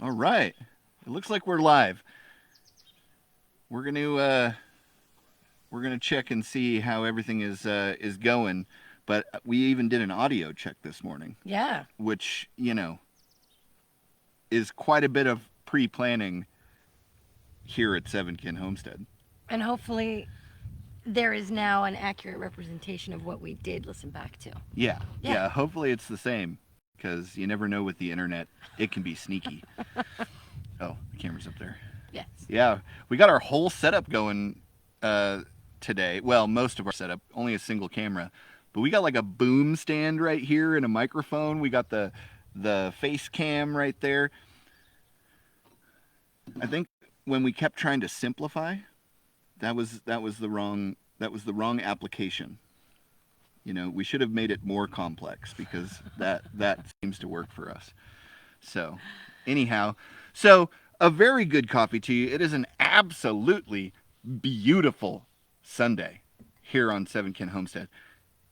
All right. It looks like we're live. We're gonna check and see how everything is going. But we even did an audio check this morning, Yeah. which is quite a bit of pre-planning here at Kin Homestead. And hopefully there is now an accurate representation of what we did listen back to. Yeah, Yeah. yeah. Hopefully it's the same, because you never know with the internet. It can be sneaky. Oh, the camera's up there. Yes. Yeah, we got our whole setup going today. Well, most of our setup, only a single camera, but we got like a boom stand right here and a microphone. We got the face cam right there. I think when we kept trying to simplify, that was the wrong application. You know, we should have made it more complex, because that seems to work for us. So, anyhow, so a very good coffee to you. It is an absolutely beautiful Sunday here on Kin Homestead.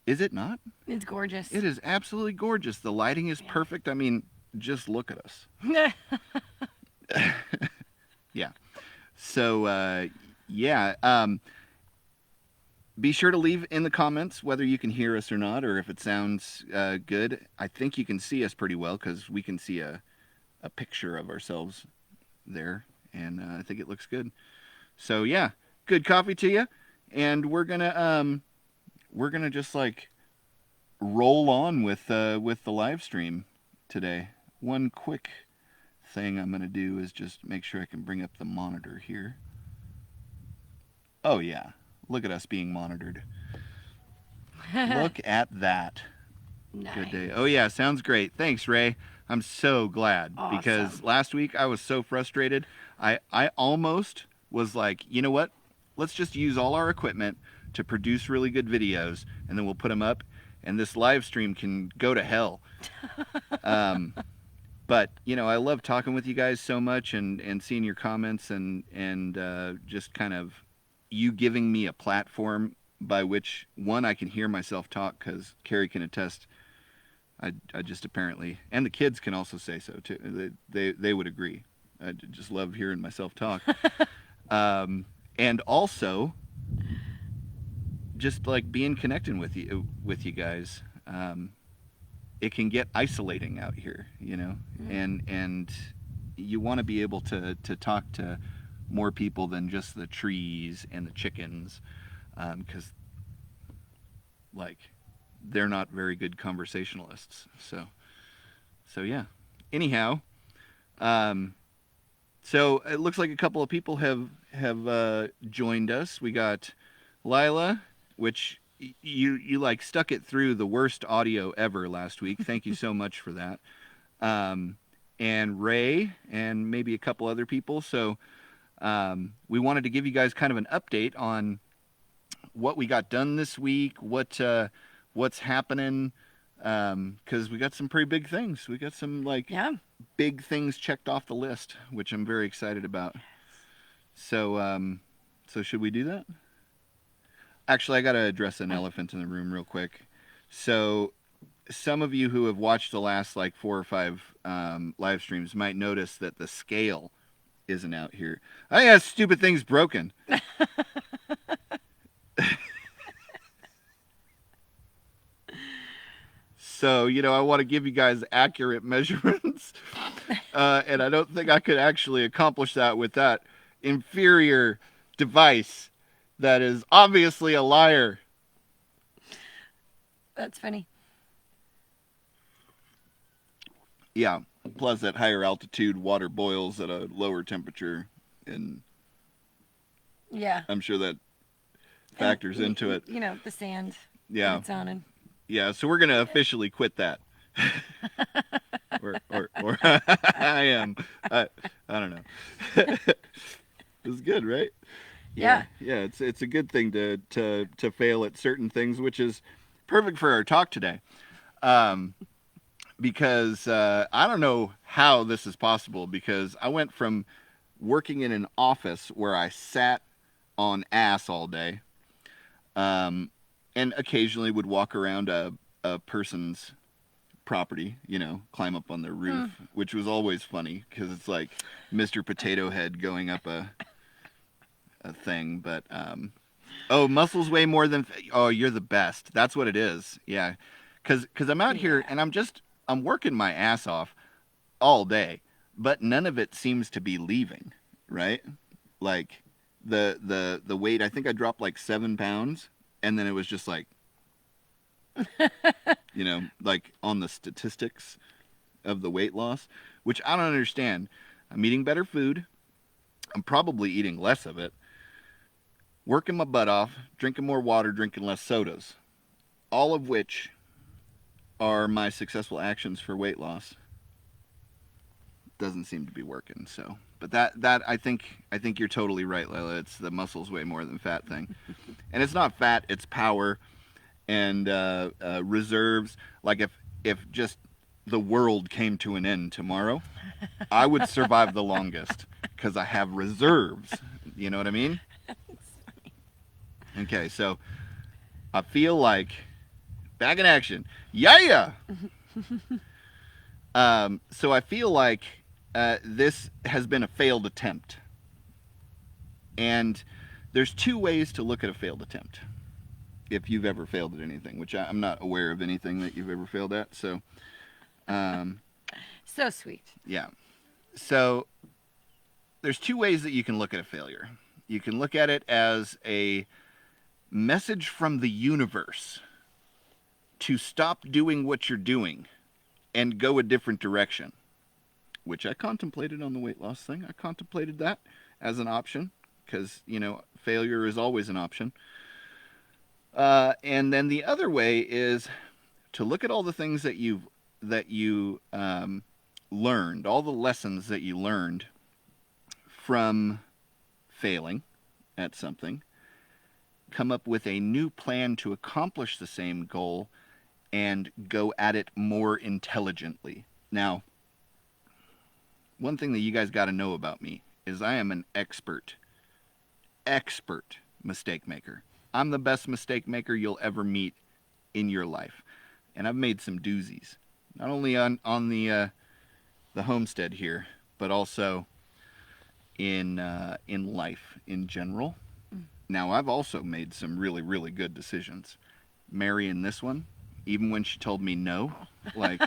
Is it not? It's gorgeous. It is absolutely gorgeous. The lighting is perfect. I mean, just look at us. Yeah. So, yeah. Be sure to leave in the comments whether you can hear us or not, or if it sounds good. I think you can see us pretty well, because we can see a picture of ourselves there, and I think it looks good. So yeah, good coffee to you, and we're gonna just like roll on with the live stream today. One quick thing I'm gonna do is just make sure I can bring up the monitor here. Oh yeah, look at us being monitored. Look at that. Nice. Good day. Oh yeah, sounds great. Thanks, Ray. I'm so glad, Awesome. because last week I was so frustrated. I almost was like, you know what? Let's just use all our equipment to produce really good videos, and then we'll put them up, and this live stream can go to hell. But I love talking with you guys so much, and seeing your comments, and just kind of you giving me a platform by which, one, I can hear myself talk, because Carrie can attest. I just apparently, and the kids can also say so too. They would agree. I just love hearing myself talk. And also, just like being connected with you guys. It can get isolating out here, and you want to be able to talk to more people than just the trees and the chickens, because like they're not very good conversationalists. So yeah. Anyhow, so it looks like a couple of people have joined us. We got Lila, which you like stuck it through the worst audio ever last week. Thank you so much for that. And Ray, and maybe a couple other people. So we wanted to give you guys kind of an update on what we got done this week, what's happening, because we got some pretty big things. We got some big things checked off the list, which I'm very excited about. So should we do that? Actually, I got to address an elephant in the room real quick. So some of you who have watched the last 4 or 5 live streams might notice that the scale isn't out here. I think that stupid thing's broken. So, I want to give you guys accurate measurements. And I don't think I could actually accomplish that with that inferior device that is obviously a liar. That's funny. Yeah. Plus, at higher altitude, water boils at a lower temperature. And yeah, I'm sure that factors into it. The sand. Yeah. It's on and... Yeah, so we're going to officially quit that. or I am. I don't know. It's good, right? Yeah. Yeah, it's a good thing to fail at certain things, which is perfect for our talk today. Because I don't know how this is possible, because I went from working in an office where I sat on ass all day, and occasionally would walk around a person's property, climb up on their roof, which was always funny because it's like Mr. Potato Head going up a thing. But muscles weigh more than. Oh, you're the best. That's what it is. Yeah, because I'm out here and I'm working my ass off all day, but none of it seems to be leaving. Right, like the weight. I think I dropped like 7 pounds, and then it was just like. Like on the statistics of the weight loss, which I don't understand. I'm eating better food. I'm probably eating less of it. Working my butt off, drinking more water, drinking less sodas. All of which are my successful actions for weight loss. Doesn't seem to be working, so. But that I think you're totally right, Layla. It's the muscles weigh more than fat thing. And it's not fat, it's power. And reserves. Like if just the world came to an end tomorrow, I would survive the longest because I have reserves. You know what I mean? Okay, so I feel like back in action. Yeah. So I feel like this has been a failed attempt, and there's 2 ways to look at a failed attempt. If you've ever failed at anything, which I'm not aware of anything that you've ever failed at. So, so sweet. Yeah. So there's 2 ways that you can look at a failure. You can look at it as a message from the universe to stop doing what you're doing and go a different direction, which I contemplated on the weight loss thing. I contemplated that as an option because, failure is always an option. And then the other way is to look at all the things that you learned, all the lessons that you learned from failing at something, come up with a new plan to accomplish the same goal and go at it more intelligently. Now, one thing that you guys got to know about me is I am an expert mistake maker. I'm the best mistake maker you'll ever meet in your life. And I've made some doozies. Not only on the homestead here, but also in life in general. Now, I've also made some really, really good decisions. Marrying this one, even when she told me no, like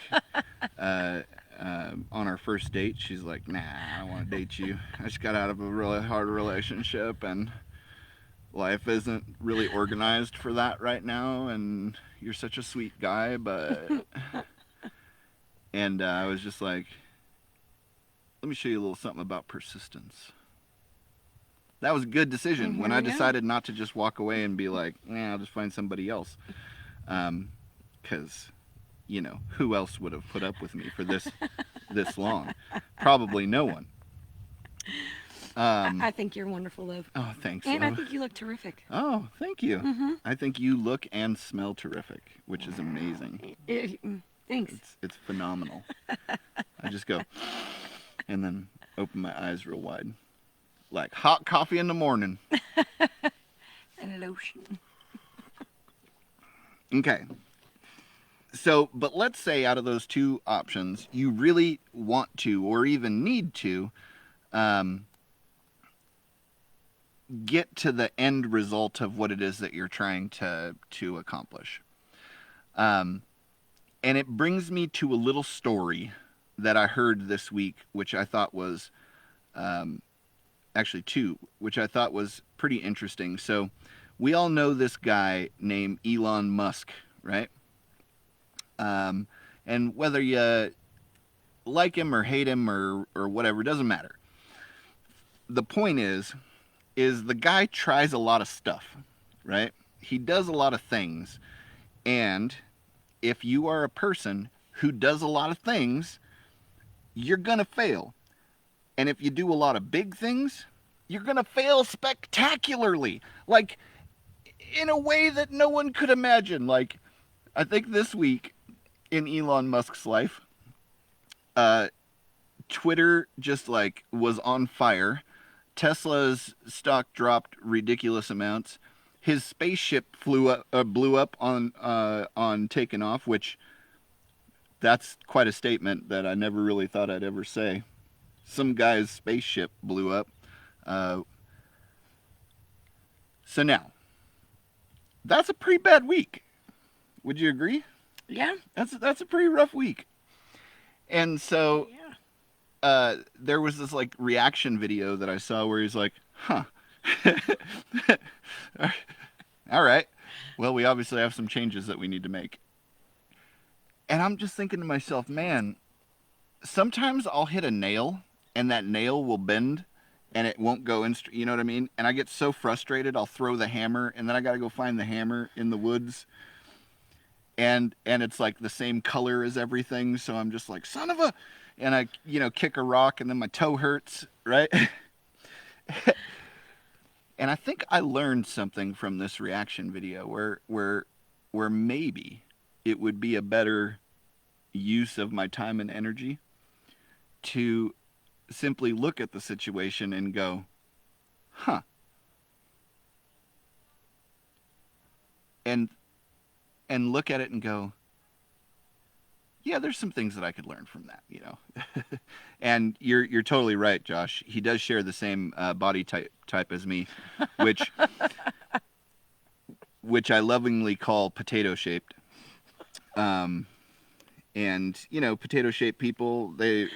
on our first date, she's like, nah, I don't want to date you. I just got out of a really hard relationship and life isn't really organized for that right now, and you're such a sweet guy, but... And I was just like, let me show you a little something about persistence. That was a good decision when I decided not to just walk away and be like, I'll just find somebody else. Because, who else would have put up with me for this long? Probably no one. I think you're wonderful, Liv. Oh, thanks. And I think you look terrific. Oh, thank you. I think you look and smell terrific, which is amazing. Thanks. It's phenomenal. I just go and then open my eyes real wide. Like hot coffee in the morning. And lotion. Okay. So, but let's say out of those 2 options, you really want to or even need to get to the end result of what it is that you're trying to accomplish. And it brings me to a little story that I heard this week, which I thought was, actually 2, which I thought was pretty interesting. So we all know this guy named Elon Musk, right? And whether you like him or hate him or whatever, doesn't matter. The point is the guy tries a lot of stuff, right? He does a lot of things. And if you are a person who does a lot of things, you're going to fail. And if you do a lot of big things, you're going to fail spectacularly. Like, in a way that no one could imagine. Like, I think this week in Elon Musk's life, Twitter just, like, was on fire. Tesla's stock dropped ridiculous amounts. His spaceship blew up on taking off, which That's quite a statement that I never really thought I'd ever say. Some guy's spaceship blew up. Uh, so now, that's a pretty bad week. Would you agree? Yeah. That's a pretty rough week. And so there was this like reaction video that I saw where he's like, huh. All right. Well, we obviously have some changes that we need to make. And I'm just thinking to myself, man, sometimes I'll hit a nail and that nail will bend and it won't go in, you know what I mean? And I get so frustrated, I'll throw the hammer and then I got to go find the hammer in the woods. And it's like the same color as everything, so I'm just like, son of a, and I, kick a rock and then my toe hurts, right? And I think I learned something from this reaction video where maybe it would be a better use of my time and energy to simply look at the situation and go, huh. And look at it and go, yeah, there's some things that I could learn from that, And you're totally right, Josh. He does share the same body type as me, which I lovingly call potato shaped. And potato shaped people, they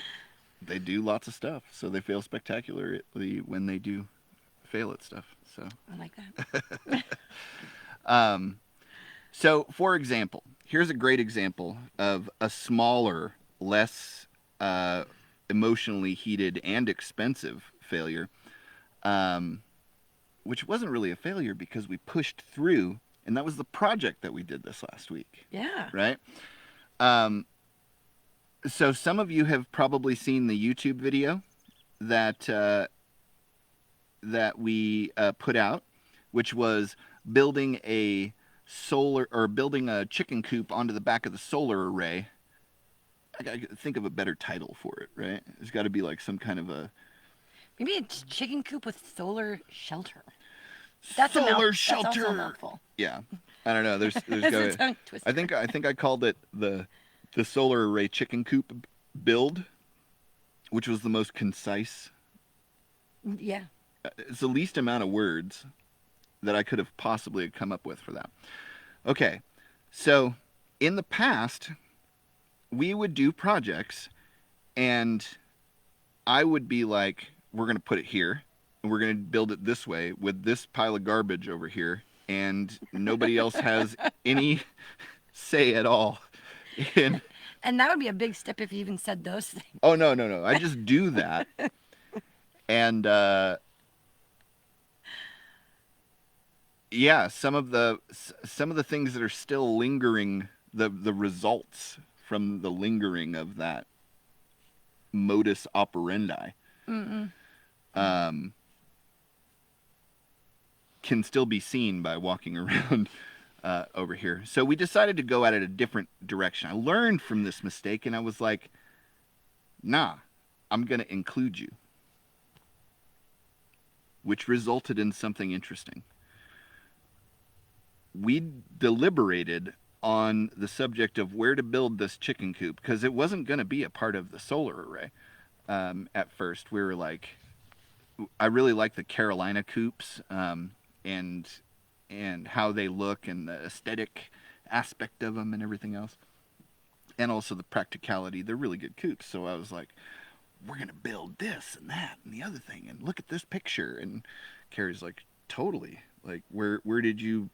do lots of stuff, so they fail spectacularly when they do fail at stuff. So I like that. So, for example, here's a great example of a smaller, less emotionally heated and expensive failure, which wasn't really a failure because we pushed through, and that was the project that we did this last week. Yeah. Right? So some of you have probably seen the YouTube video that we put out, which was building a chicken coop onto the back of the solar array. I gotta think of a better title for it, right? There's got to be like some kind of a maybe a chicken coop with solar shelter. solar That's shelter. also a mouthful. Yeah, I don't know. There's It's got a tongue twister. I think I called it the solar array chicken coop build, which was the most concise. Yeah. It's the least amount of words that I could have possibly come up with for that. Okay, so in the past, we would do projects, and I would be like, we're going to put it here, and we're going to build it this way with this pile of garbage over here, and nobody else has any say at all. And that would be a big step if you even said those things. Oh, no. I just do that. And, yeah, some of the things that are still lingering, the results from the lingering of that modus operandi, can still be seen by walking around over here. So we decided to go at it a different direction. I learned from this mistake, and I was like, nah, I'm going to include you, which resulted in something interesting. We deliberated on the subject of where to build this chicken coop because it wasn't going to be a part of the solar array. At first, we were like, I really like the Carolina coops and how they look and the aesthetic aspect of them and everything else, and also the practicality. They're really good coops. So I was like, we're going to build this and that and the other thing, and look at this picture. And Carrie's like, totally. Like, where did you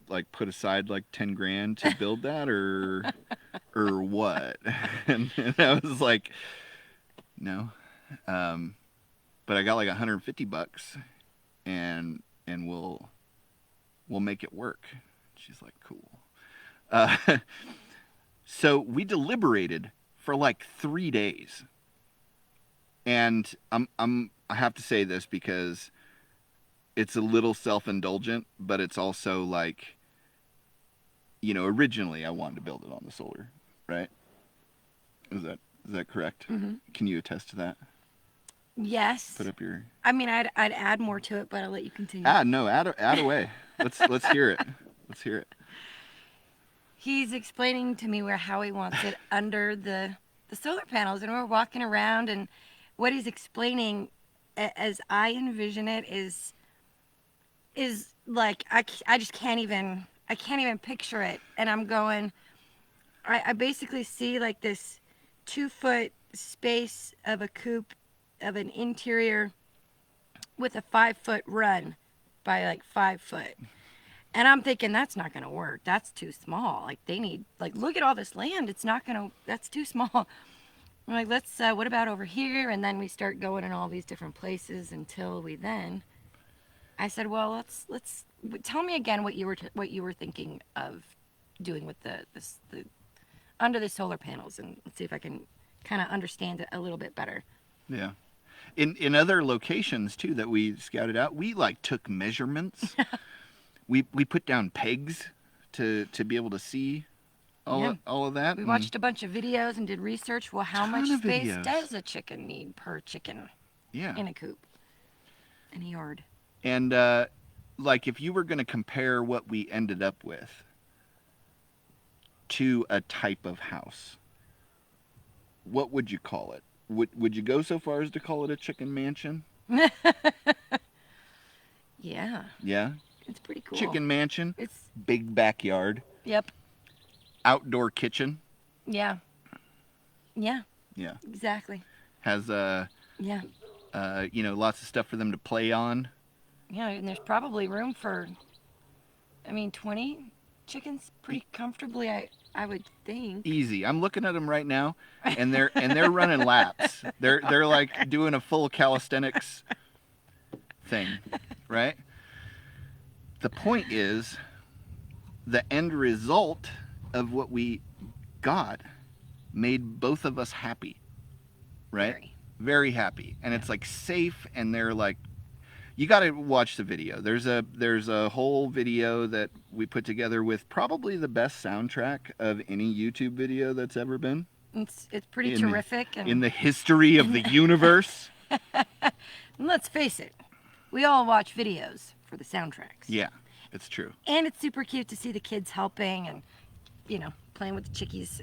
like put aside like 10 grand to build that or what? And I was like, no, but I got like $150 and we'll make it work. She's like, cool. So we deliberated for like 3 days, and I have to say this because it's a little self-indulgent, but it's also like, originally I wanted to build it on the solar, right? Is that correct? Mm-hmm. Can you attest to that? Yes. Put up your. I mean, I'd add more to it, but I'll let you continue. Add away. Let's hear it. Let's hear it. he's explaining to me how he wants it under the solar panels, and we're walking around, and what he's explaining, as I envision it, is like I just can't even picture it, and I'm going. I basically see like this 2-foot space of a coop, of an interior, with a 5-foot run by like 5 foot. And I'm thinking that's not going to work. That's too small. Like they need, like, look at all this land. It's not going to, that's too small. I'm like, let's, what about over here? And then we start going in all these different places until I said, well, let's tell me again what you were thinking of doing with the under the solar panels, and let's see if I can kind of understand it a little bit better. Yeah. In other locations too that we scouted out, we like took measurements. we put down pegs to be able to see all of that. We watched a bunch of videos and did research. Well, how much space does a chicken need per chicken? Yeah. In a coop, in a yard. And like if you were going to compare what we ended up with to a type of house, what would you call it? Would you go so far as to call it a chicken mansion? Yeah. Yeah? It's pretty cool. Chicken mansion. It's big backyard. Yep. Outdoor kitchen. Yeah. Yeah. Yeah. Exactly. Has yeah. Lots of stuff for them to play on. Yeah, and there's probably room for 20 chickens pretty comfortably, I would think. Easy. I'm looking at them right now, and they're running laps. They're like doing a full calisthenics thing, right? The point is, the end result of what we got made both of us happy, right? Very happy, and it's like safe, and they're like, you got to watch the video. There's a whole video that we put together with probably the best soundtrack of any YouTube video that's ever been. It's pretty terrific. In the history of the universe. Let's face it, we all watch videos for the soundtracks. Yeah, it's true. And it's super cute to see the kids helping and, playing with the chickies.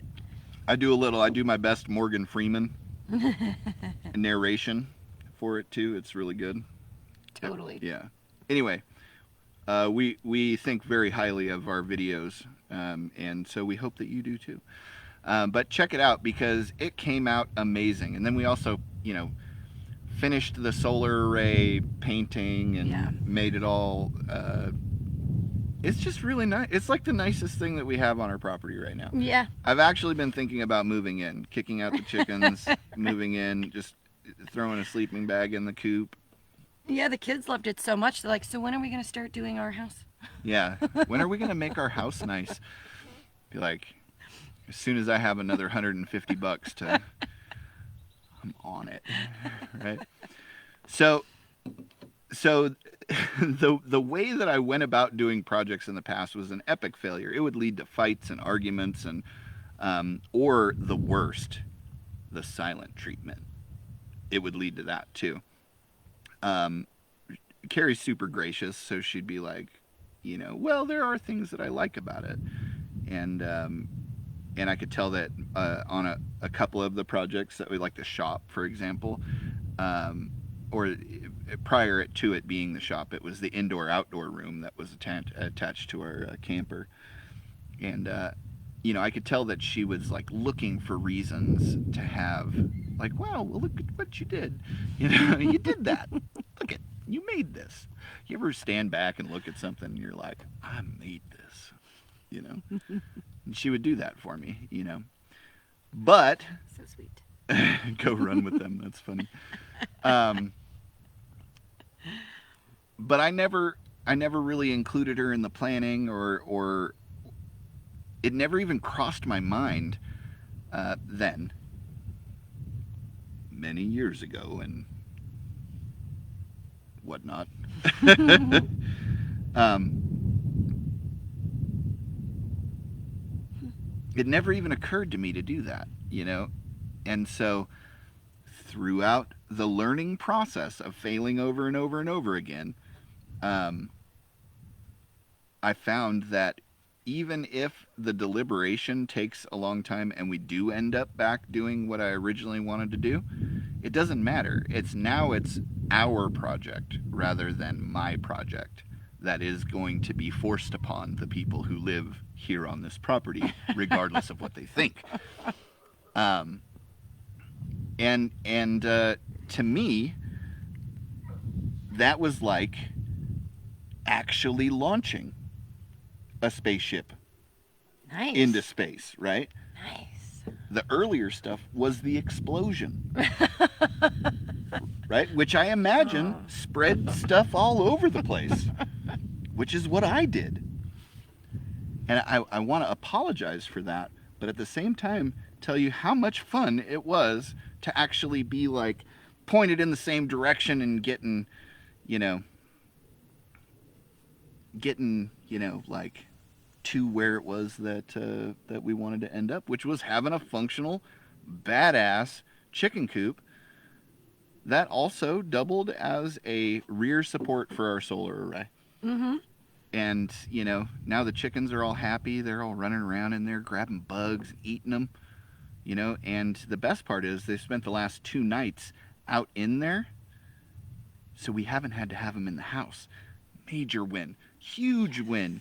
I do my best Morgan Freeman narration for it too. It's really good. Totally. Yeah. Anyway, we think very highly of our videos, and so we hope that you do too. But check it out because it came out amazing. And then we also, finished the solar array painting and made it all. It's just really nice. It's like the nicest thing that we have on our property right now. Yeah. I've actually been thinking about moving in, kicking out the chickens, moving in, just throwing a sleeping bag in the coop. Yeah, the kids loved it so much. They're like, so when are we going to start doing our house? Yeah. When are we going to make our house nice? Be like, as soon as I have another $150 to, I'm on it. Right? So the way that I went about doing projects in the past was an epic failure. It would lead to fights and arguments and, or the worst, the silent treatment. It would lead to that too. Carrie's super gracious, so she'd be like, well, there are things that I like about it, and I could tell that on a couple of the projects that we like the shop, for example, or prior to it being the shop, it was the indoor-outdoor room that was attached to our camper, and I could tell that she was like looking for reasons to have, like, wow, well, look at what you did. You did that. Look at, you made this. You ever stand back and look at something and you're like, I made this, And she would do that for me, But so sweet. Go run with them. That's funny. But I never really included her in the planning, or it never even crossed my mind then, many years ago and whatnot. It never even occurred to me to do that, And so throughout the learning process of failing over and over and over again, I found that even if the deliberation takes a long time and we do end up back doing what I originally wanted to do, it doesn't matter. It's our project rather than my project that is going to be forced upon the people who live here on this property, regardless of what they think. And to me, that was like actually launching a spaceship Nice. into space, right? Nice. The earlier stuff was the explosion. Right? Which I imagine spread stuff all over the place, which is what I did. And I want to apologize for that, but at the same time, tell you how much fun it was to actually be like pointed in the same direction and getting, like to where it was that we wanted to end up, which was having a functional, badass chicken coop that also doubled as a rear support for our solar array. Mm-hmm. And, now the chickens are all happy. They're all running around in there grabbing bugs, eating them, and the best part is they spent the last 2 nights out in there, so we haven't had to have them in the house. Major win. Huge win.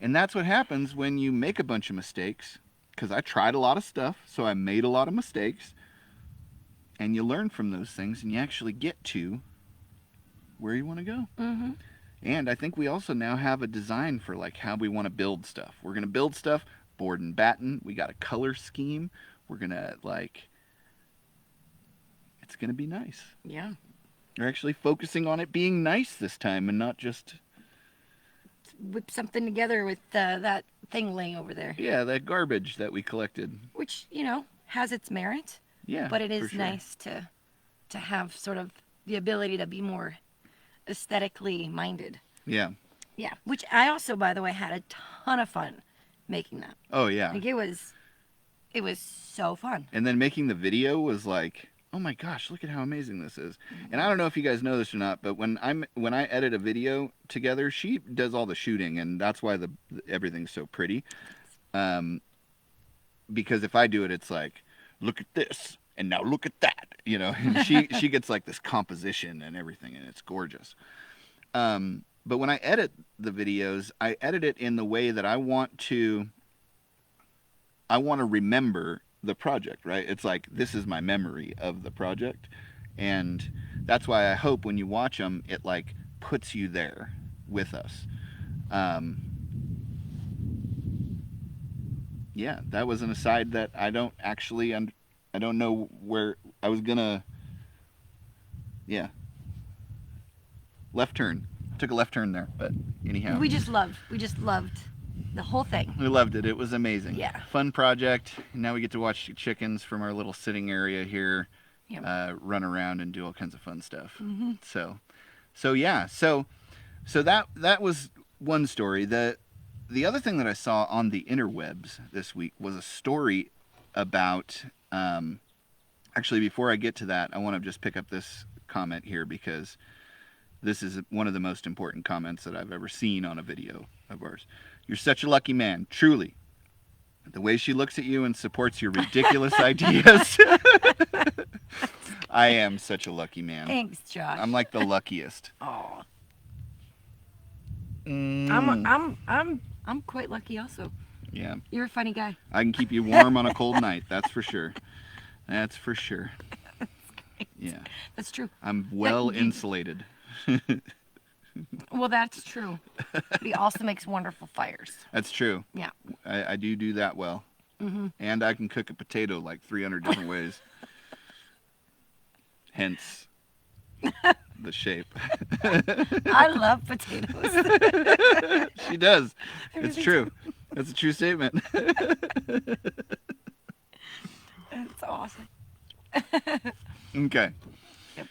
And that's what happens when you make a bunch of mistakes, because I tried a lot of stuff, so I made a lot of mistakes. And you learn from those things, and you actually get to where you want to go. Mm-hmm. And I think we also now have a design for like how we want to build stuff. We're going to build stuff board and batten. We got a color scheme. We're going to it's going to be nice. Yeah. We're actually focusing on it being nice this time and not just Whip something together with that thing laying over there. Yeah, that garbage that we collected. Which, has its merit. Yeah, but it is for sure. nice to have sort of the ability to be more aesthetically minded. Yeah. Yeah, which I also, by the way, had a ton of fun making that. Oh yeah. Like it was so fun. And then making the video was like, oh my gosh, look at how amazing this is. And I don't know if you guys know this or not, but when I edit a video together, she does all the shooting, and that's why everything's so pretty. Because if I do it, it's like, look at this, and now look at that, and she gets like this composition and everything, and it's gorgeous. But when I edit the videos, I edit it in the way that I want to remember the project, right? It's like, this is my memory of the project. And that's why I hope when you watch them, it like puts you there with us. Yeah, that was an aside that I don't actually, I don't know where I was gonna, yeah. Left turn. Took a left turn there, but anyhow. We just loved the whole thing. We loved it. It was amazing. Yeah. Fun project. Now we get to watch chickens from our little sitting area here, run around and do all kinds of fun stuff. Mm-hmm. So yeah. So that was one story. The other thing that I saw on the interwebs this week was a story about. Actually, before I get to that, I want to just pick up this comment here because this is one of the most important comments that I've ever seen on a video of ours. You're such a lucky man, truly. The way she looks at you and supports your ridiculous ideas. I am such a lucky man. Thanks, Josh. I'm like the luckiest. Oh. I'm quite lucky also. Yeah. You're a funny guy. I can keep you warm on a cold night, that's for sure. That's for sure. That's great. Yeah. That's true. I'm well insulated. Well, that's true. But he also makes wonderful fires. That's true. Yeah. I do that well. Mm-hmm. And I can cook a potato like 300 different ways. Hence the shape. I love potatoes. She does. It's true. That's a true statement. It's awesome. Okay. Yep.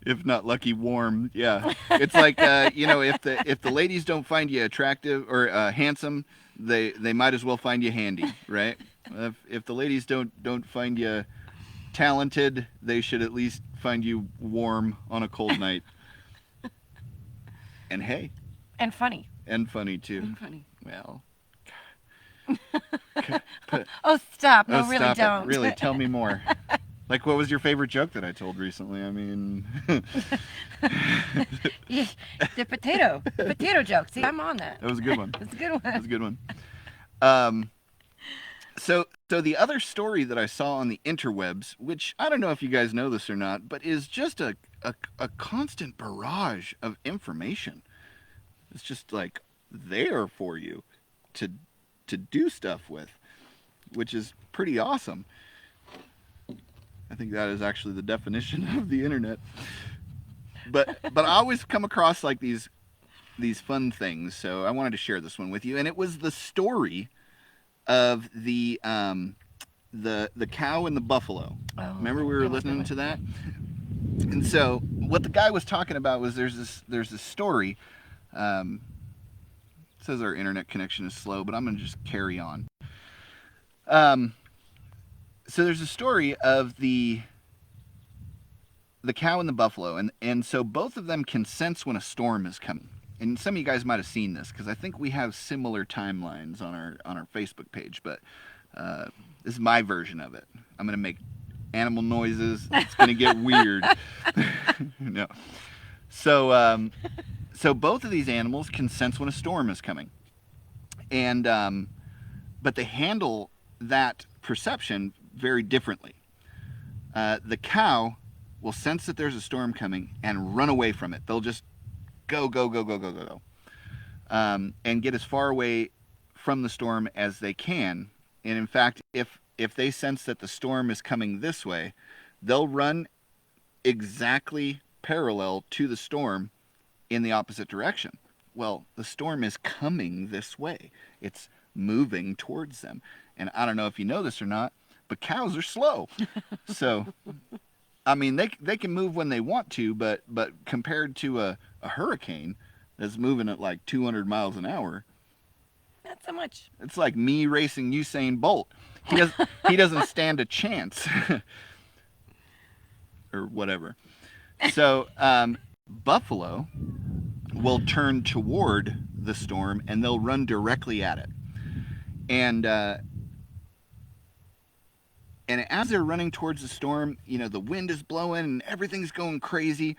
If not lucky, warm. Yeah. It's like if the ladies don't find you attractive or handsome, they might as well find you handy, right? If the ladies don't find you talented, they should at least find you warm on a cold night. And hey. And funny. And funny too. And funny. Well, Oh, stop. Oh, No, really stop it. don't. Really, tell me more. Like, what was your favorite joke that I told recently? I mean, Yeah, the potato joke. See, I'm on that. that was a good one. That's a good one. That was a good one. Um, so the other story that I saw on the interwebs, which I don't know if you guys know this or not, but is just a constant barrage of information. It's just like there for you to do stuff with, which is pretty awesome. I think that is actually the definition of the internet. But I always come across like these fun things, so I wanted to share this one with you. And it was the story of the cow and the buffalo. Oh, Remember we were listening to that? And so what the guy was talking about was there's this story. It says our internet connection is slow, but I'm gonna just carry on. So there's a story of the cow and the buffalo, and so both of them can sense when a storm is coming. And some of you guys might have seen this because I think we have similar timelines on our Facebook page, but this is my version of it. I'm gonna make animal noises. It's gonna get weird. No. So both of these animals can sense when a storm is coming, and but they handle that perception very differently. The cow will sense that there's a storm coming and run away from it. They'll just go, and get as far away from the storm as they can. And in fact, if they sense that the storm is coming this way, they'll run exactly parallel to the storm in the opposite direction. Well, the storm is coming this way. It's moving towards them. And I don't know if you know this or not, but cows are slow. So, I mean, they can move when they want to, but compared to a hurricane that's moving at like 200 miles an hour, not so much. It's like me racing Usain Bolt. He doesn't stand a chance, or whatever. So buffalo will turn toward the storm and they'll run directly at it. And as they're running towards the storm, the wind is blowing and everything's going crazy,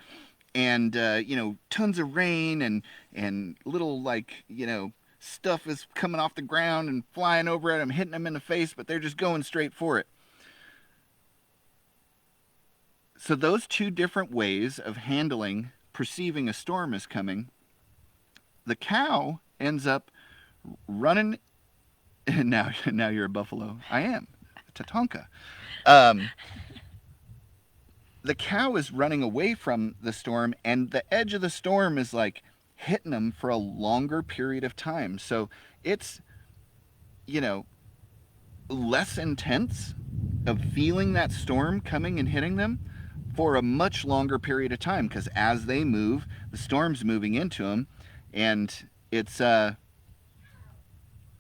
and tons of rain and little stuff is coming off the ground and flying over at them, hitting them in the face, but they're just going straight for it. So those two different ways of perceiving a storm is coming, the cow ends up running. And now you're a buffalo. I am. Tatanka. The cow is running away from the storm, and the edge of the storm is like hitting them for a longer period of time. So it's, less intense of feeling that storm coming and hitting them for a much longer period of time, because as they move, the storm's moving into them, and it's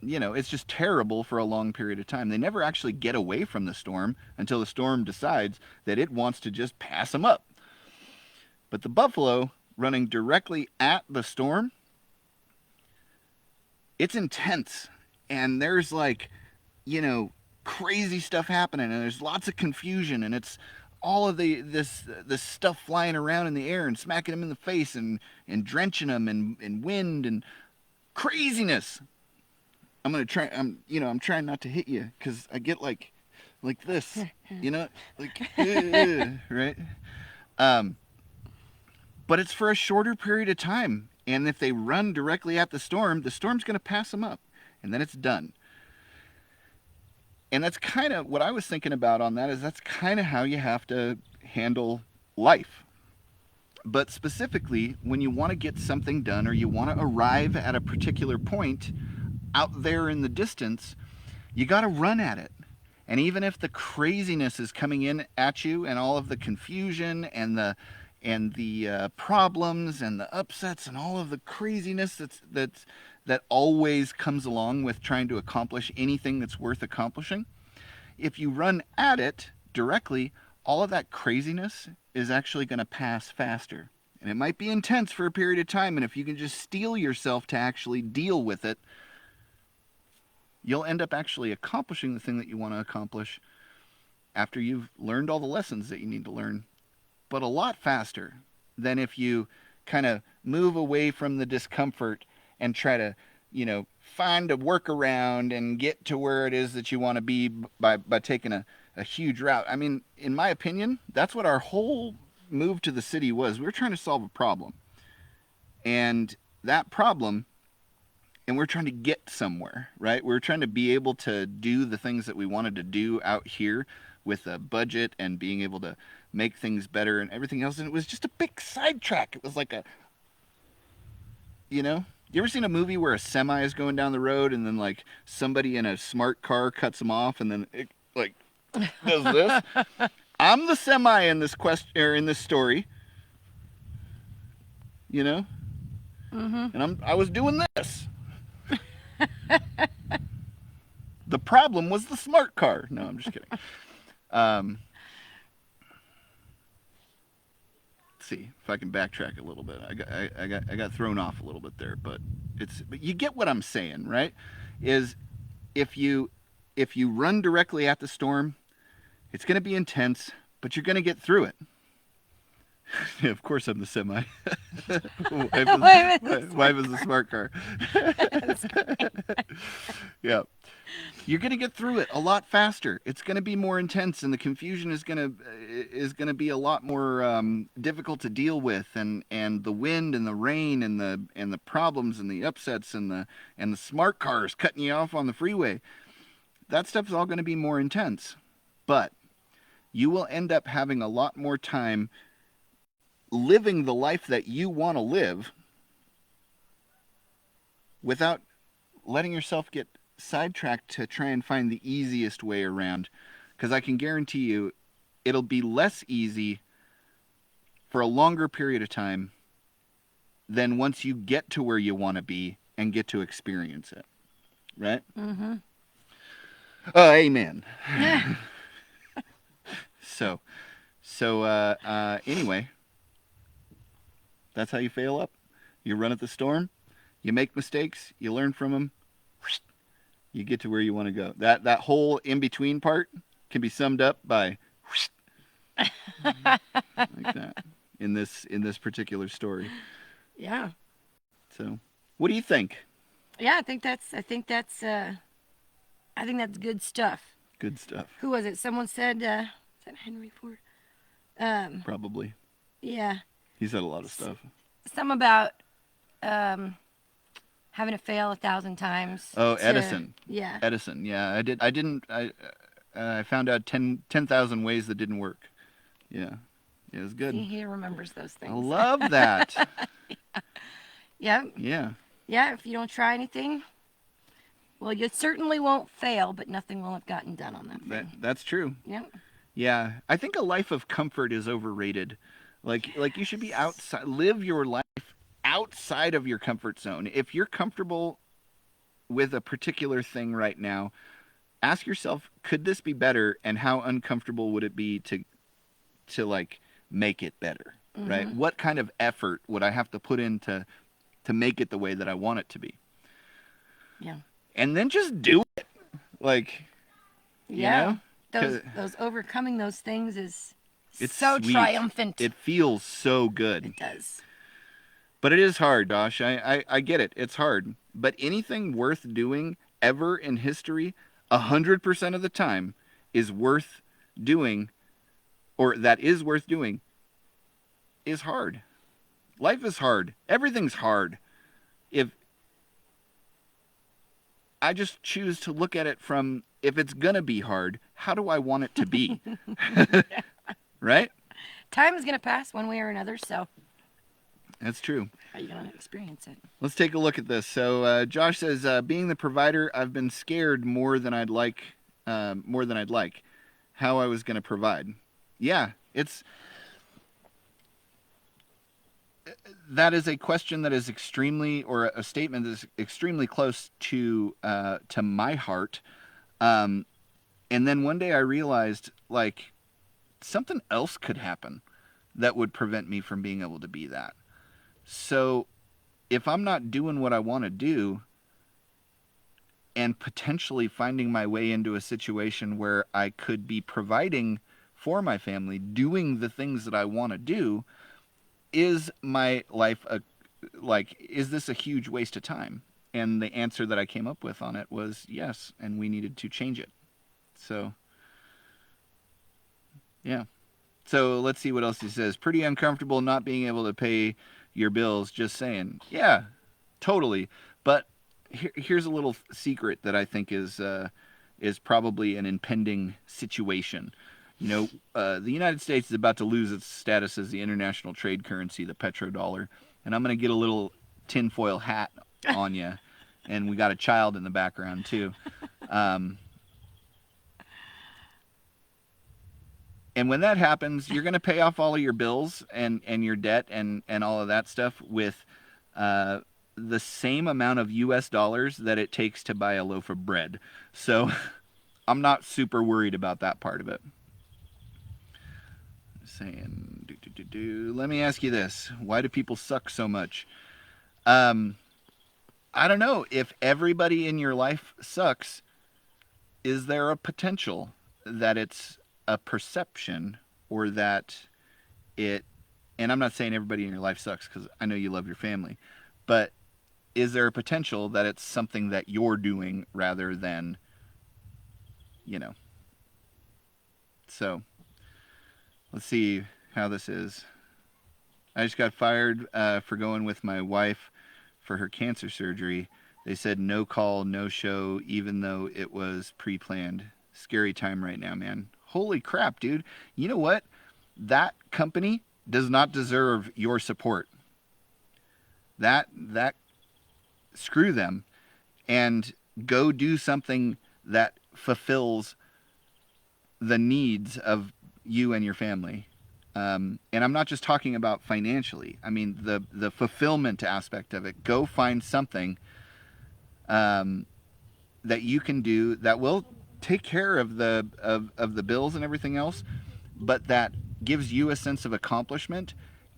it's just terrible for a long period of time. They never actually get away from the storm until the storm decides that it wants to just pass them up. But the buffalo running directly at the storm, it's intense, and there's crazy stuff happening, and there's lots of confusion, and it's all of this stuff flying around in the air and smacking them in the face and drenching them in wind and craziness. I'm trying not to hit you because I get like this, right? But it's for a shorter period of time. And if they run directly at the storm's going to pass them up, and then it's done. And that's kind of what I was thinking about on that, is that's kind of how you have to handle life. But specifically, when you want to get something done or you want to arrive at a particular point out there in the distance, you got to run at it. And even if the craziness is coming in at you and all of the confusion and the problems and the upsets and all of the craziness that always comes along with trying to accomplish anything that's worth accomplishing, if you run at it directly, all of that craziness is actually going to pass faster. And it might be intense for a period of time, and if you can just steel yourself to actually deal with it, you'll end up actually accomplishing the thing that you want to accomplish after you've learned all the lessons that you need to learn, but a lot faster than if you kind of move away from the discomfort and try to, find a workaround and get to where it is that you want to be by taking a huge route. I mean, in my opinion, that's what our whole move to the city was. We were trying to solve a problem. And that problem, and we're trying to get somewhere, right? We're trying to be able to do the things that we wanted to do out here with a budget and being able to make things better and everything else. And it was just a big sidetrack. It was like you ever seen a movie where a semi is going down the road and then like somebody in a smart car cuts them off and then it like does this? I'm the semi in this in this story, and I was doing this. The problem was the smart car. No, I'm just kidding. Let's see if I can backtrack a little bit. I got thrown off a little bit there, but you get what I'm saying, right? Is if you run directly at the storm, it's going to be intense, but you're going to get through it. Yeah, of course I'm the semi. Wife is the smart car. Yeah. You're going to get through it a lot faster. It's going to be more intense, and the confusion is going to be a lot more difficult to deal with, and the wind and the rain and the problems and the upsets and the smart cars cutting you off on the freeway. That stuff is all going to be more intense, but you will end up having a lot more time living the life that you want to live without letting yourself get sidetracked to try and find the easiest way around. Because I can guarantee you it'll be less easy for a longer period of time than once you get to where you want to be and get to experience it. Right? Mm-hmm. Amen. So anyway, that's how you fail up. You run at the storm, you make mistakes, you learn from them, you get to where you want to go. That whole in-between part can be summed up by like that in this particular story. Yeah. So, what do you think? Yeah, I think that's good stuff. Good stuff. Who was it? Someone said, is that Henry Ford? Probably. Yeah. He said a lot of stuff. Some about having to fail 1,000 times. Oh, Edison. Yeah. Edison. Yeah, I found out 10,000 ways that didn't work. Yeah. It was good. He remembers those things. I love that. Yeah. Yeah. Yeah, if you don't try anything, well, you certainly won't fail, but nothing will have gotten done on that thing. That's true. Yep. Yeah. I think a life of comfort is overrated. Like you should be outside, live your life outside of your comfort zone. If you're comfortable with a particular thing right now, ask yourself, could this be better, and how uncomfortable would it be to like make it better, mm-hmm. right? What kind of effort would I have to put in to make it the way that I want it to be? Yeah. And then just do it. Like, yeah. Those overcoming those things it's so sweet. Triumphant. It feels so good. It does. But it is hard, Josh. I get it. It's hard. But anything worth doing ever in history, 100% of the time, is worth doing, or that is worth doing, is hard. Life is hard. Everything's hard. If I just choose to look at it from, if it's going to be hard, how do I want it to be? Right? Time is going to pass one way or another, so. That's true. How are you going to experience it? Let's take a look at this. So Josh says, being the provider, I've been scared more than I'd like, how I was going to provide. Yeah, that is a question that is extremely, or a statement that is extremely close to my heart. And then one day I realized, like, something else could happen that would prevent me from being able to be that. So if I'm not doing what I want to do, and potentially finding my way into a situation where I could be providing for my family, doing the things that I want to do, is my life is this a huge waste of time? And the answer that I came up with on it was yes, and we needed to change it. So, yeah. So let's see what else he says. Pretty uncomfortable not being able to pay your bills. Just saying. Yeah, totally. But here's a little secret that I think is probably an impending situation. You know, the United States is about to lose its status as the international trade currency, the petrodollar. And I'm going to get a little tinfoil hat on you. And we got a child in the background, too. And when that happens, you're going to pay off all of your bills and your debt and all of that stuff with the same amount of US dollars that it takes to buy a loaf of bread. So I'm not super worried about that part of it. Saying, let me ask you this. Why do people suck so much? I don't know. If everybody in your life sucks, is there a potential that it's a perception, or that it, and I'm not saying everybody in your life sucks because I know you love your family, but is there a potential that it's something that you're doing rather than, so let's see how this is. I just got fired for going with my wife for her cancer surgery. They said no call, no show, even though it was pre-planned. Scary time right now, man. Holy crap, dude. You know what? That company does not deserve your support. That screw them, and go do something that fulfills the needs of you and your family. And I'm not just talking about financially. I mean the fulfillment aspect of it. Go find something that you can do that will take care of the bills and everything else, but that gives you a sense of accomplishment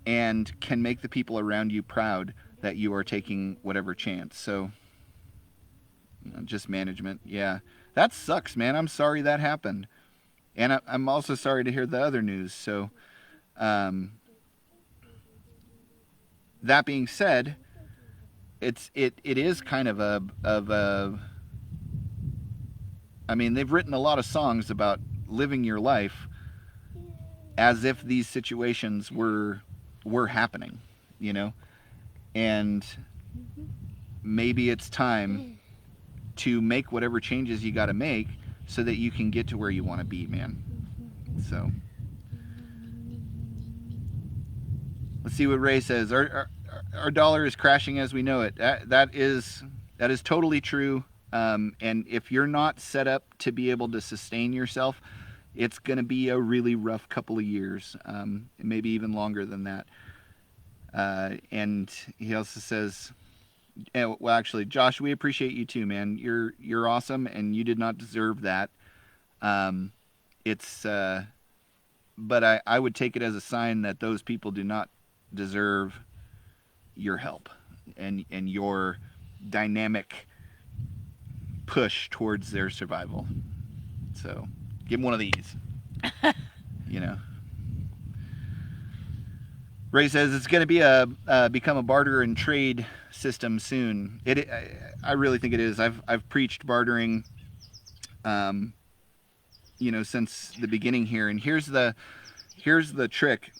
and can make the people around you proud that you are taking whatever chance. So, just management. Yeah, that sucks, man. I'm sorry that happened, and I'm also sorry to hear the other news. So, that being said, it is kind of a I mean, they've written a lot of songs about living your life as if these situations were happening, and maybe it's time to make whatever changes you got to make so that you can get to where you want to be, man. So let's see what Ray says. Our dollar is crashing as we know it. That is totally true. And if you're not set up to be able to sustain yourself, it's going to be a really rough couple of years, maybe even longer than that. And he also says, well, actually, Josh, we appreciate you too, man. You're awesome, and you did not deserve that. But I would take it as a sign that those people do not deserve your help and your dynamic push towards their survival. So give them one of these. Ray says it's going to be become a barter and trade system soon. I really think it is. I've preached bartering, since the beginning here. And here's the trick.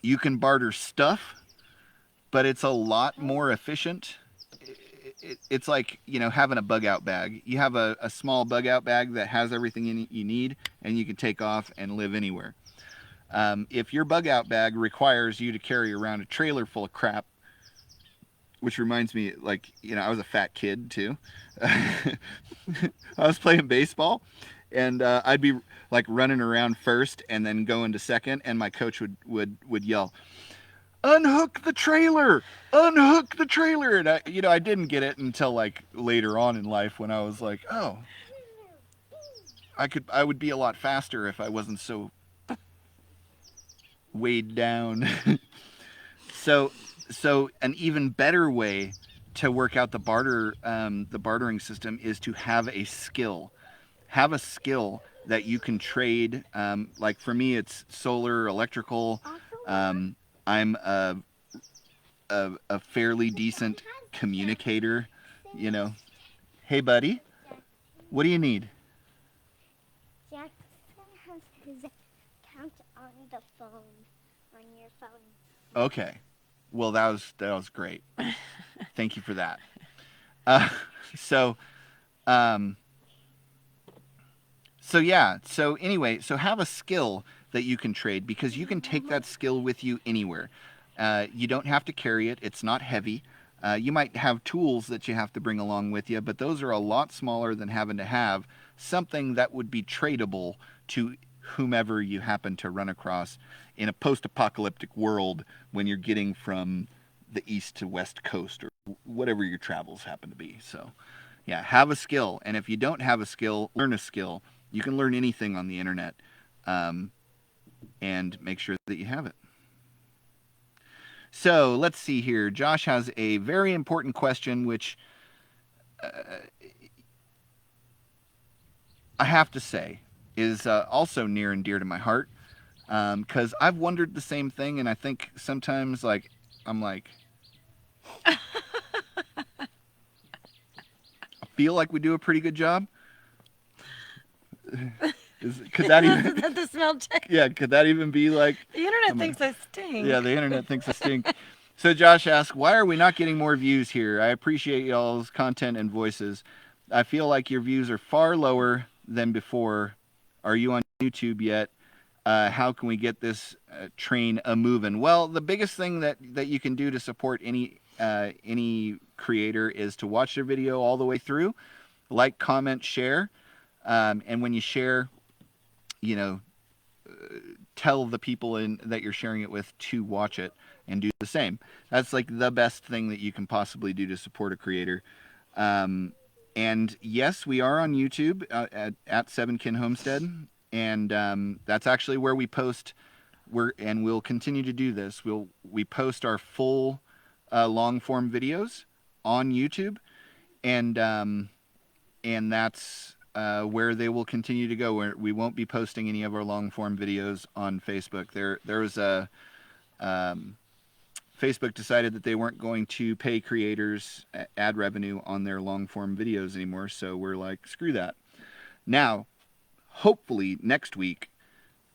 You can barter stuff, but it's a lot more efficient. It's like, having a bug out bag. You have a small bug out bag that has everything you need, and you can take off and live anywhere. If your bug out bag requires you to carry around a trailer full of crap, which reminds me, I was a fat kid too. I was playing baseball, and I'd be running around first and then going to second, and my coach would yell, "Unhook the trailer! Unhook the trailer!" And I didn't get it until later on in life, when I was like, oh, I would be a lot faster if I wasn't so weighed down. So an even better way to work out the bartering system is to have a skill. Have a skill that you can trade. Like for me, it's solar, electrical. I'm a fairly decent communicator, you know. Hey, buddy, what do you need? Jackson has his account on the phone, on your phone. Okay, well that was great. Thank you for that. Uh, so, um, so yeah. So anyway, so have a skill that you can trade because you can take that skill with you anywhere. You don't have to carry it. It's not heavy. You might have tools that you have to bring along with you, but those are a lot smaller than having to have something that would be tradable to whomever you happen to run across in a post-apocalyptic world when you're getting from the east to west coast or whatever your travels happen to be. So, yeah, have a skill. And if you don't have a skill, learn a skill. You can learn anything on the internet, and make sure that you have it. So let's see here. Josh has a very important question, which I have to say is also near and dear to my heart, because I've wondered the same thing, and I think sometimes I'm like, I feel like we do a pretty good job. Could that even? Is that the smell check? Yeah, could that even be like? The internet thinks I stink. Yeah, the internet thinks I stink. So Josh asks, why are we not getting more views here? I appreciate y'all's content and voices. I feel like your views are far lower than before. Are you on YouTube yet? How can we get this train a moving? Well, the biggest thing that you can do to support any creator is to watch their video all the way through, like, comment, share, and when you share, tell the people that you're sharing it with to watch it and do the same. That's like the best thing that you can possibly do to support a creator. And yes, we are on YouTube at 7 Kin Homestead, and that's actually where we post. And we'll continue to do this. We post our full long form videos on YouTube, and that's where they will continue to go. We won't be posting any of our long form videos on Facebook. There was a Facebook decided that they weren't going to pay creators ad revenue on their long form videos anymore, so we're like, screw that. Now, hopefully next week,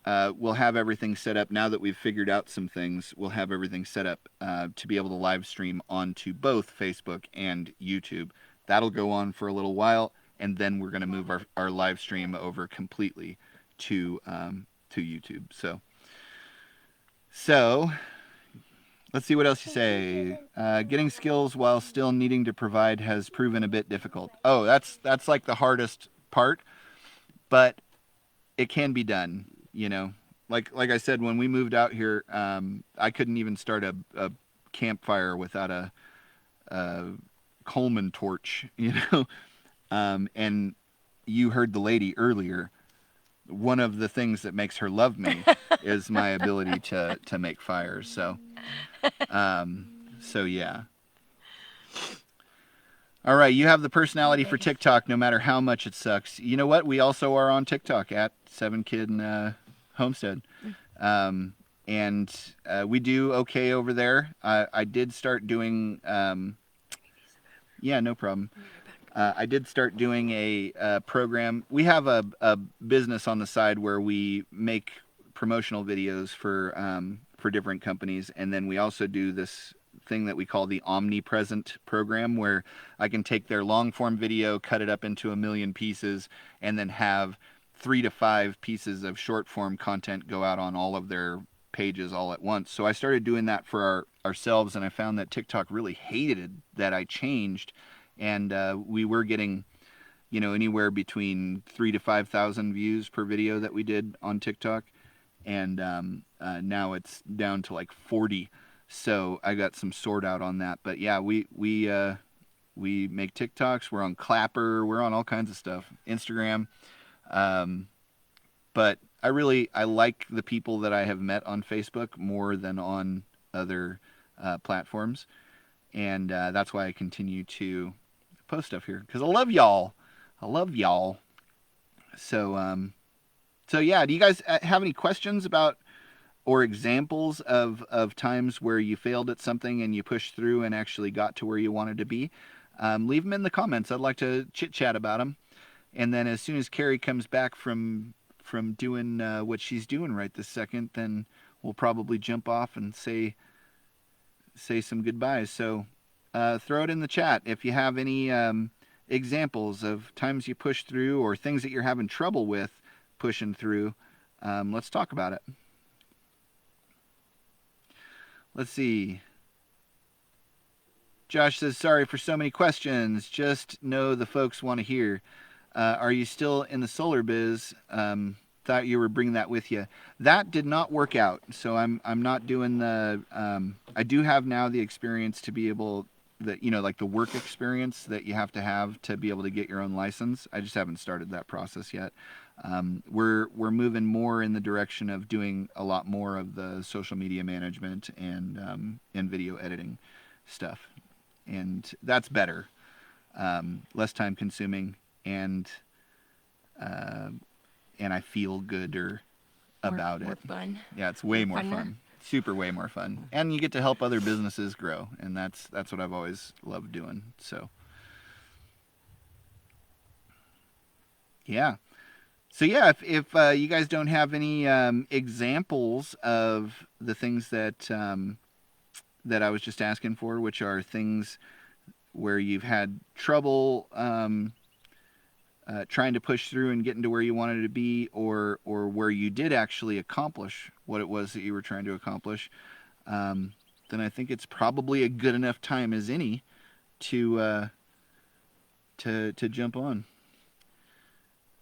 we'll have everything set up. Now that we've figured out some things, we'll have everything set up to be able to live stream onto both Facebook and YouTube. That'll go on for a little while, and then we're going to move our live stream over completely to YouTube. So let's see what else you say. Getting skills while still needing to provide has proven a bit difficult. Oh, that's like the hardest part, but it can be done. Like I said, when we moved out here, I couldn't even start a campfire without a Coleman torch. And you heard the lady earlier. One of the things that makes her love me is my ability to make fires. So yeah. All right, you have the personality for TickTock, no matter how much it sucks. You know what? We also are on TickTok at 7Kin Homestead, and we do okay over there. I did start doing. Yeah, no problem. I did start doing a program. We have a business on the side where we make promotional videos for different companies, and then we also do this thing that we call the omnipresent program, where I can take their long form video, cut it up into 1 million pieces, and then have 3 to 5 pieces of short form content go out on all of their pages all at once. So I started doing that for ourselves, and I found that TikTok really hated that I changed, and we were getting anywhere between 3,000 to 5,000 views per video that we did on TikTok, and now it's down to like 40. So I got some sort out on that. But yeah, we make TikToks. We're on Clapper. We're on all kinds of stuff. Instagram. But I like the people that I have met on Facebook more than on other platforms. And that's why I continue to post stuff here, because I love y'all. I love y'all. So yeah, do you guys have any questions about or examples of times where you failed at something and you pushed through and actually got to where you wanted to be? Leave them in the comments. I'd like to chit chat about them. And then as soon as Carrie comes back from doing what she's doing right this second, then we'll probably jump off and say some goodbyes. So throw it in the chat if you have any examples of times you pushed through or things that you're having trouble with pushing through. Let's talk about it. Let's see. Josh says, sorry for so many questions. Just know the folks want to hear. Are you still in the solar biz? Thought you were bringing that with you. That did not work out. So I'm not doing the. I do have now the experience to be able that like the work experience that you have to be able to get your own license. I just haven't started that process yet. We're moving more in the direction of doing a lot more of the social media management and video editing stuff, and that's better, less time consuming, and I feel gooder about more it. Fun. Yeah, it's way more Funner. fun. Super way more fun, and you get to help other businesses grow, and that's what I've always loved doing. So yeah. So yeah, if you guys don't have any examples of the things that I was just asking for, which are things where you've had trouble trying to push through and getting to where you wanted to be, or where you did actually accomplish what it was that you were trying to accomplish, then I think it's probably a good enough time as any to jump on.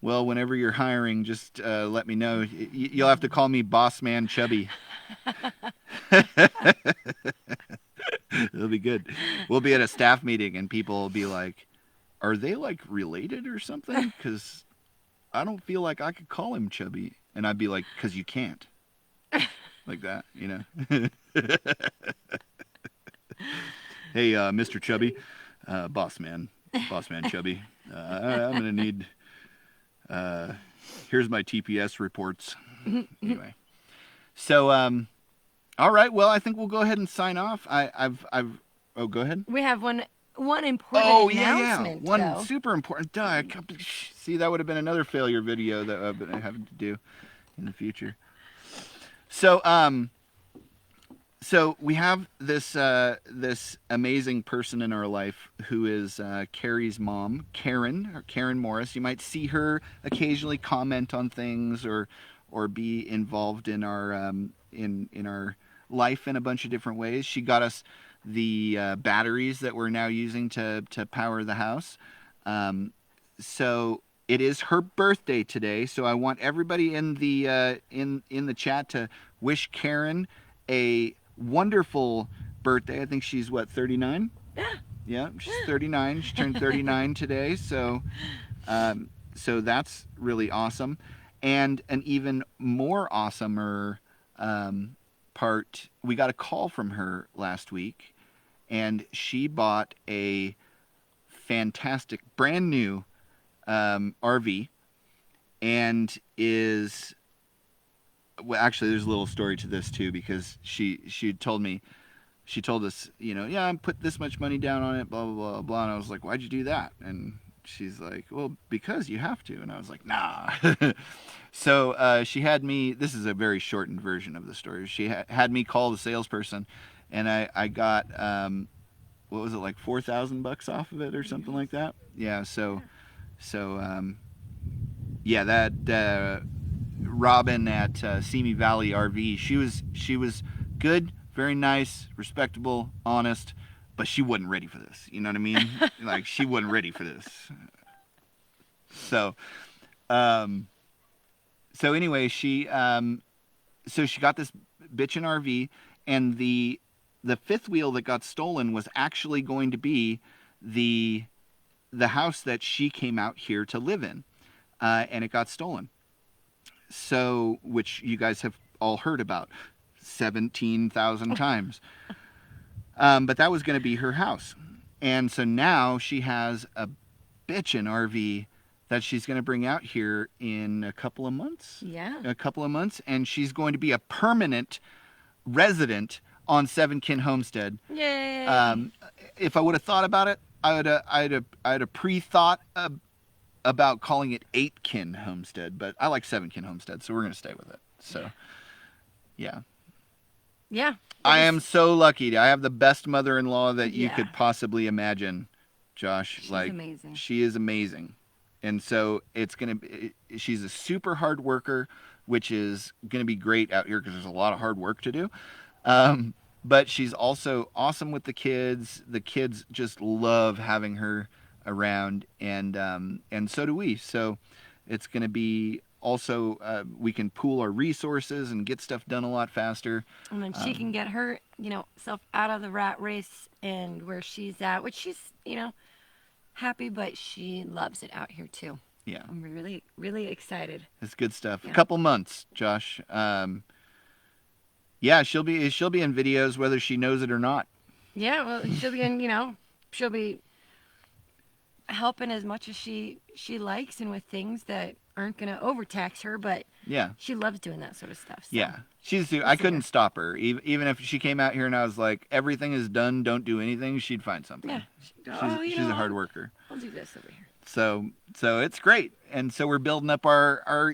Well, whenever you're hiring, just let me know. You'll have to call me BossManChubby. It'll be good. We'll be at a staff meeting and people will be like, are they like related or something? Because I don't feel like I could call him Chubby. And I'd be like, because you can't. Like that, Hey, Mr. Chubby, BossManChubby. I'm going to need... here's my TPS reports. Anyway, so all right. Well, I think we'll go ahead and sign off. Oh, go ahead. We have one important announcement. One super important. See, that would have been another failure video that I've been having to do in the future. So we have this amazing person in our life who is Carrie's mom, Karen Morris. You might see her occasionally comment on things or be involved in our in our life in a bunch of different ways. She got us the batteries that we're now using to power the house. So it is her birthday today. So I want everybody in the chat to wish Karen a wonderful birthday. I think she's 39? Yeah, she's 39. She turned 39 today. So that's really awesome. And an even more awesomer part, we got a call from her last week, and she bought a fantastic brand new RV, and is... Well, actually, there's a little story to this too, because she told us, yeah, I put this much money down on it, blah blah blah blah, and I was like, why'd you do that? And she's like, well, because you have to. And I was like, nah. So she had me. This is a very shortened version of the story. She had me call the salesperson, and I got what was it, like $4,000 off of it or something like that? Yeah. So yeah, that. Robin at Simi Valley RV. She was good, very nice, respectable, honest, but she wasn't ready for this. You know what I mean? Like, she wasn't ready for this. So anyway, she got this bitchin' RV, and the fifth wheel that got stolen was actually going to be the house that she came out here to live in, and it got stolen. So, which you guys have all heard about 17,000 times. But that was going to be her house. And so now she has a bitchin' RV that she's going to bring out here in a couple of months. Yeah. A couple of months. And she's going to be a permanent resident on 7 Kin Homestead. Yay. If I would have thought about it, I'd have pre-thought about calling it 8 Kin Homestead, but I like 7 Kin Homestead, so we're going to stay with it. So, yeah. Yeah. I am so lucky. I have the best mother-in-law that you Yeah. could possibly imagine, Josh. She's like, amazing. She is amazing. And so she's a super hard worker, which is going to be great out here because there's a lot of hard work to do. But she's also awesome with the kids. The kids just love having her around, and so do we. So it's going to be also we can pool our resources and get stuff done a lot faster. And then she can get her, self out of the rat race and where she's at, which she's, happy, but she loves it out here too. Yeah. I'm really, really excited. It's good stuff. Yeah. A couple months, Josh. Yeah, she'll be in videos whether she knows it or not. Yeah, well, she'll be in, she'll be helping as much as she likes and with things that aren't going to overtax her, but yeah, she loves doing that sort of stuff. So. Yeah, I couldn't stop her. Even if she came out here and I was like, everything is done, don't do anything, she'd find something. Yeah. She's a hard worker. I'll do this over here. So it's great. And so we're building up our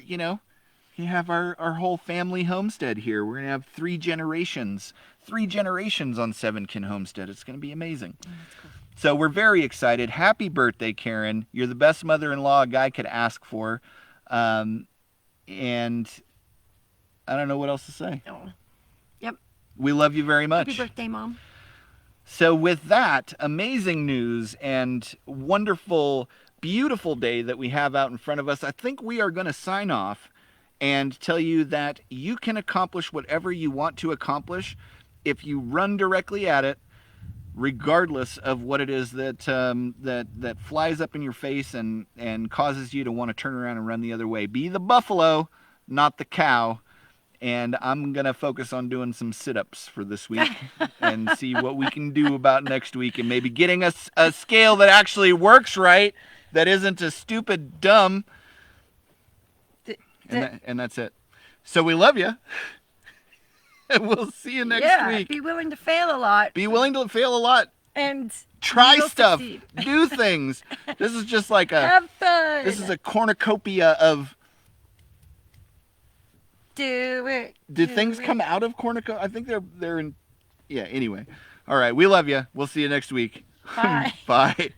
you have our whole family homestead here. We're going to have 3 generations on 7 Kin Homestead. It's going to be amazing. Oh, that's cool. So we're very excited. Happy birthday, Karen. You're the best mother-in-law a guy could ask for. And I don't know what else to say. Oh. Yep. We love you very much. Happy birthday, Mom. So with that amazing news and wonderful, beautiful day that we have out in front of us, I think we are going to sign off and tell you that you can accomplish whatever you want to accomplish if you run directly at it, regardless of what it is that that flies up in your face and causes you to want to turn around and run the other way. Be the buffalo, not the cow. And I'm going to focus on doing some sit-ups for this week and see what we can do about next week and maybe getting a scale that actually works right, that isn't a stupid dumb. And that's it. So we love you. And we'll see you next week. Be willing to fail a lot. Be willing to fail a lot. And try you'll stuff. succeed. Do things. This is just like have fun. This is a cornucopia of. Do it. Do things come out of cornucopia? I think they're in. Yeah. Anyway. All right. We love you. We'll see you next week. Bye. Bye.